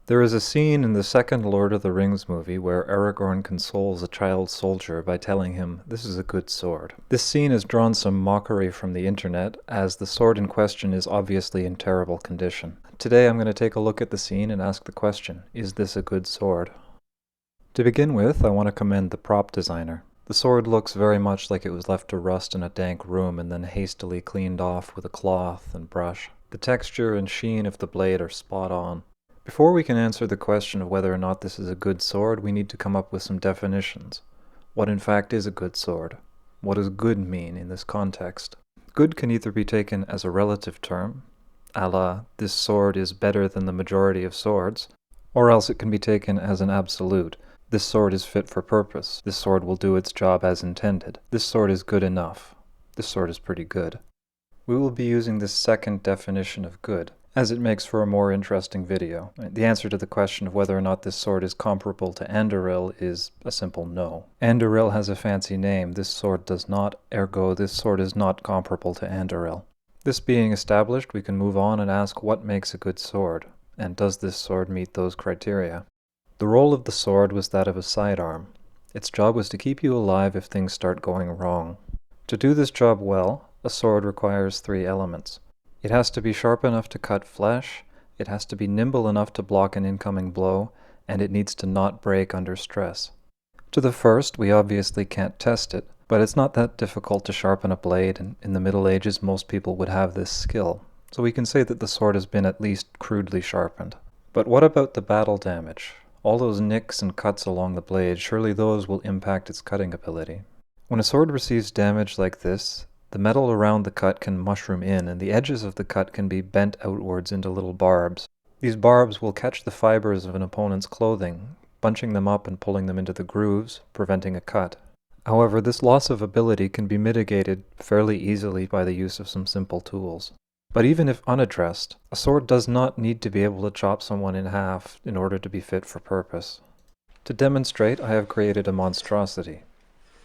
There is a scene in the second Lord of the Rings movie where Aragorn consoles a child soldier by telling him, "This is a good sword." This scene has drawn some mockery from the internet, as the sword in question is obviously in terrible condition. Today I'm going to take a look at the scene and ask the question, is this a good sword? To begin with, I want to commend the prop designer. The sword looks very much like it was left to rust in a dank room and then hastily cleaned off with a cloth and brush. The texture and sheen of the blade are spot on. Before we can answer the question of whether or not this is a good sword, we need to come up with some definitions. What in fact is a good sword? What does good mean in this context? Good can either be taken as a relative term, a la, this sword is better than the majority of swords, or else it can be taken as an absolute. This sword is fit for purpose. This sword will do its job as intended. This sword is good enough. This sword is pretty good. We will be using this second definition of good, as it makes for a more interesting video. The answer to the question of whether or not this sword is comparable to Anduril is a simple no. Anduril has a fancy name, this sword does not, ergo this sword is not comparable to Anduril. This being established, we can move on and ask what makes a good sword, and does this sword meet those criteria? The role of the sword was that of a sidearm. Its job was to keep you alive if things start going wrong. To do this job well, a sword requires 3 elements. It has to be sharp enough to cut flesh, it has to be nimble enough to block an incoming blow, and it needs to not break under stress. To the first, we obviously can't test it, but it's not that difficult to sharpen a blade, and in the Middle Ages most people would have this skill, so we can say that the sword has been at least crudely sharpened. But what about the battle damage? All those nicks and cuts along the blade, surely those will impact its cutting ability. When a sword receives damage like this, the metal around the cut can mushroom in, and the edges of the cut can be bent outwards into little barbs. These barbs will catch the fibers of an opponent's clothing, bunching them up and pulling them into the grooves, preventing a cut. However, this loss of ability can be mitigated fairly easily by the use of some simple tools. But even if unaddressed, a sword does not need to be able to chop someone in half in order to be fit for purpose. To demonstrate, I have created a monstrosity.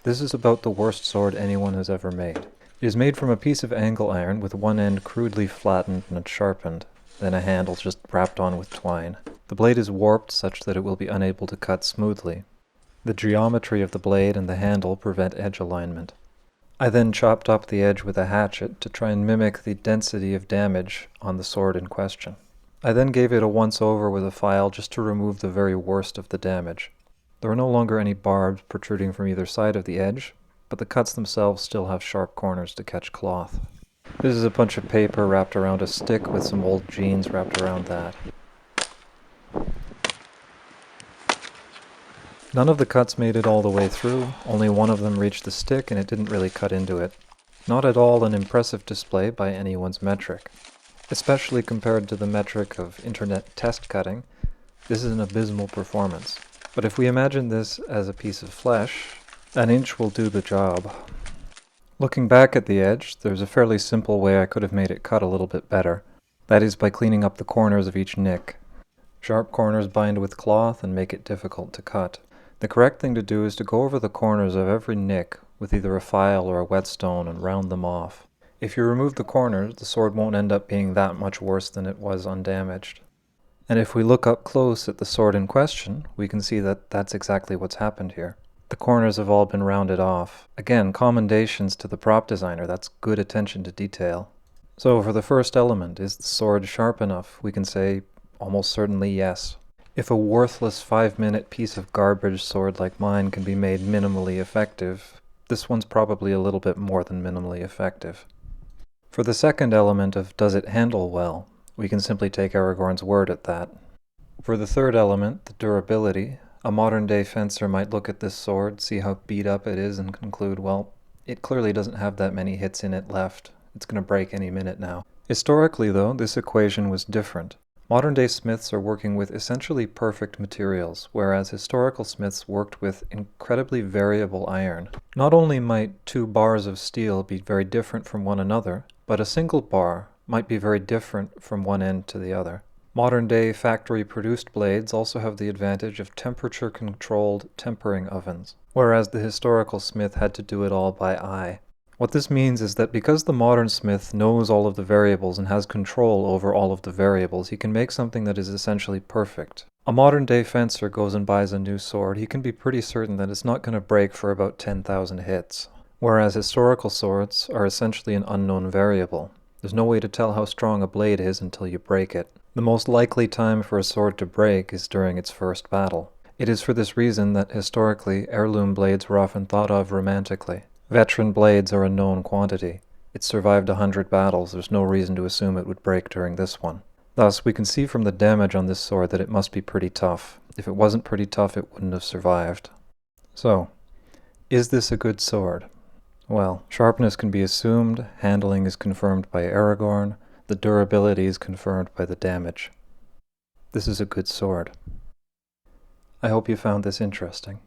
This is about the worst sword anyone has ever made. It is made from a piece of angle iron with one end crudely flattened and sharpened, then a handle just wrapped on with twine. The blade is warped such that it will be unable to cut smoothly. The geometry of the blade and the handle prevent edge alignment. I then chopped up the edge with a hatchet to try and mimic the density of damage on the sword in question. I then gave it a once-over with a file just to remove the very worst of the damage. There are no longer any barbs protruding from either side of the edge, but the cuts themselves still have sharp corners to catch cloth. This is a bunch of paper wrapped around a stick with some old jeans wrapped around that. None of the cuts made it all the way through, only one of them reached the stick and it didn't really cut into it. Not at all an impressive display by anyone's metric. Especially compared to the metric of internet test cutting, this is an abysmal performance. But if we imagine this as a piece of flesh, an inch will do the job. Looking back at the edge, there's a fairly simple way I could have made it cut a little bit better. That is by cleaning up the corners of each nick. Sharp corners bind with cloth and make it difficult to cut. The correct thing to do is to go over the corners of every nick with either a file or a whetstone and round them off. If you remove the corners, the sword won't end up being that much worse than it was undamaged. And if we look up close at the sword in question, we can see that that's exactly what's happened here. The corners have all been rounded off. Again, commendations to the prop designer, that's good attention to detail. So for the first element, is the sword sharp enough? We can say almost certainly yes. If a worthless 5-minute piece of garbage sword like mine can be made minimally effective, this one's probably a little bit more than minimally effective. For the second element of does it handle well, we can simply take Aragorn's word at that. For the third element, the durability, a modern-day fencer might look at this sword, see how beat up it is, and conclude, well, it clearly doesn't have that many hits in it left. It's going to break any minute now. Historically, though, this equation was different. Modern-day smiths are working with essentially perfect materials, whereas historical smiths worked with incredibly variable iron. Not only might 2 bars of steel be very different from one another, but a single bar might be very different from one end to the other. Modern-day factory-produced blades also have the advantage of temperature-controlled tempering ovens, whereas the historical smith had to do it all by eye. What this means is that because the modern smith knows all of the variables and has control over all of the variables, he can make something that is essentially perfect. A modern-day fencer goes and buys a new sword, he can be pretty certain that it's not going to break for about 10,000 hits. Whereas historical swords are essentially an unknown variable. There's no way to tell how strong a blade is until you break it. The most likely time for a sword to break is during its first battle. It is for this reason that historically heirloom blades were often thought of romantically. Veteran blades are a known quantity. It survived 100 battles, there's no reason to assume it would break during this one. Thus, we can see from the damage on this sword that it must be pretty tough. If it wasn't pretty tough, it wouldn't have survived. So, is this a good sword? Well, sharpness can be assumed, handling is confirmed by Aragorn, the durability is confirmed by the damage. This is a good sword. I hope you found this interesting.